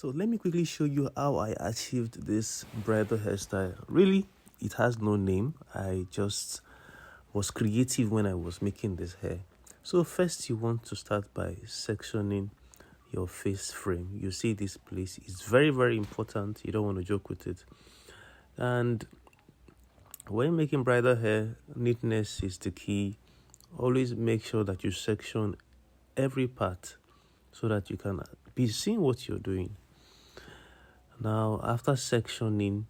So let me quickly show you how I achieved this bridal hairstyle. Really, it has no name. I just was creative when I was making this hair. So first you want to start by sectioning your face frame. You see this place, it's very, very important. You don't want to joke with it. And when making bridal hair, neatness is the key. Always make sure that you section every part so that you can be seeing what you're doing. Now, after sectioning,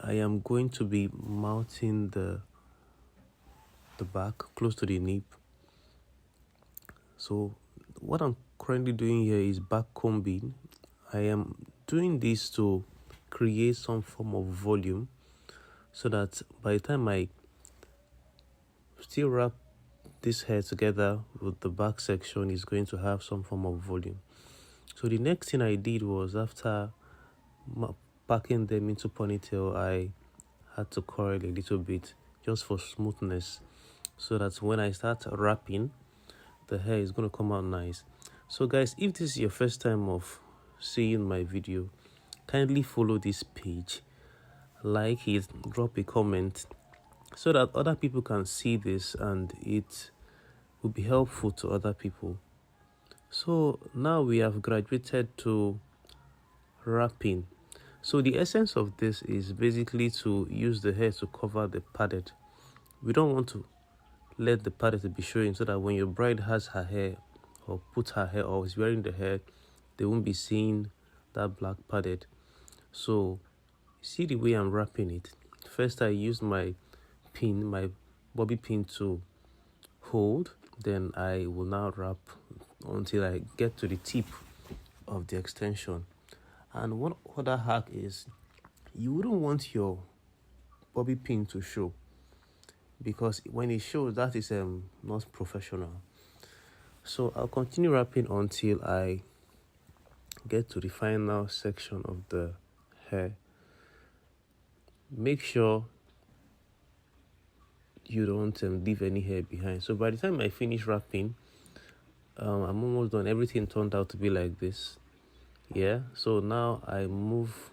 I am going to be mounting the back close to the nape. So what I'm currently doing here is back combing. I am doing this to create some form of volume so that by the time I still wrap this hair together with the back section, is going to have some form of volume. So the next thing I did was, after packing them into ponytail, I had to coil a little bit just for smoothness, so that when I start wrapping, the hair is going to come out nice. So guys, if this is your first time of seeing my video, kindly follow this page, like it, drop a comment so that other people can see this and it will be helpful to other people. So now we have graduated to wrapping. So the essence of this is basically to use the hair to cover the padded. We don't want to let the padded to be showing, so that when your bride has her hair or put her hair or is wearing the hair, they won't be seeing that black padded. So see the way I'm wrapping it. First I use my pin, my bobby pin, to hold. Then I will now wrap until I get to the tip of the extension. And one other hack is, you wouldn't want your bobby pin to show, because when it shows, that is not professional. So I'll continue wrapping until I get to the final section of the hair. Make sure you don't leave any hair behind. So by the time I finish wrapping, I'm almost done. Everything turned out to be like this. Yeah, so now I move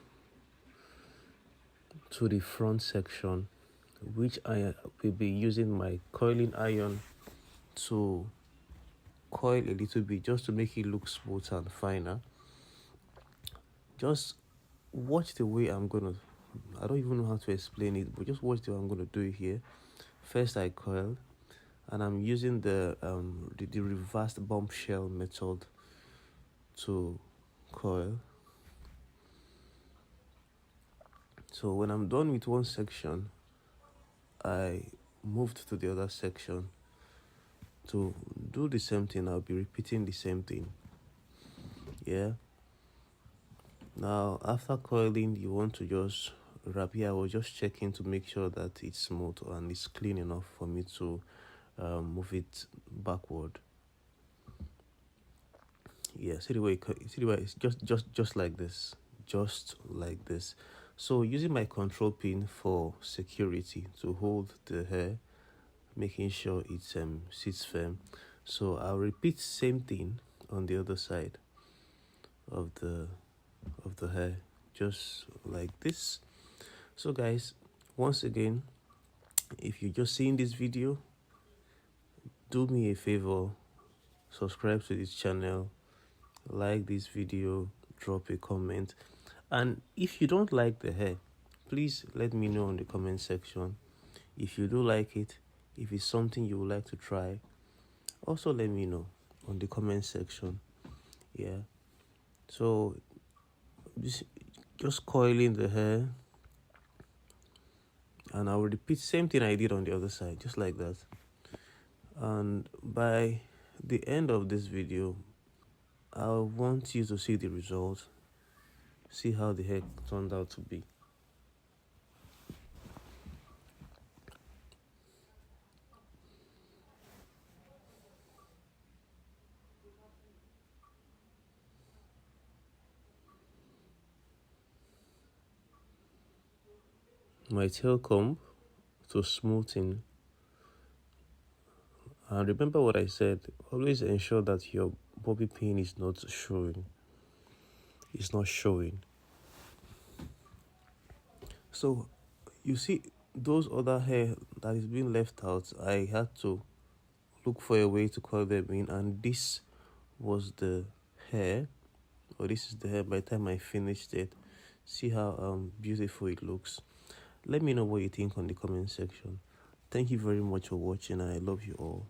to the front section, which I will be using my coiling iron to coil a little bit, just to make it look smooth and finer. Just watch the way I'm gonna, I don't even know how to explain it, but just watch the way I'm gonna do it here. First I coil, and I'm using the reversed bombshell method to coil. So when I'm done with one section, I moved to the other section to do the same thing. I'll be repeating the same thing. Yeah. Now after coiling, you want to just wrap here. I was just checking to make sure that it's smooth and it's clean enough for me to move it backward. Yeah, see the way it's just like this, just like this. So using my control pin for security to hold the hair, making sure it sits firm. So I'll repeat same thing on the other side of the hair, just like this. So guys, once again, if you're just seeing this video, do me a favor, subscribe to this channel, like this video, drop a comment. And if you don't like the hair, please let me know in the comment section. If you do like it, if it's something you would like to try, also let me know on the comment section. Yeah, so just coiling the hair, and I will repeat same thing I did on the other side, just like that. And by the end of this video, I want you to see the result, see how the hair turned out to be. My tail comb to smoothing. And remember what I said, always ensure that your bobby pin is not showing. is not showing. So you see those other hair that is being left out, I had to look for a way to coil them in, and this was the hair, or this is the hair by the time I finished it. See how beautiful it looks. Let me know what you think on the comment section. Thank you very much for watching, and I love you all.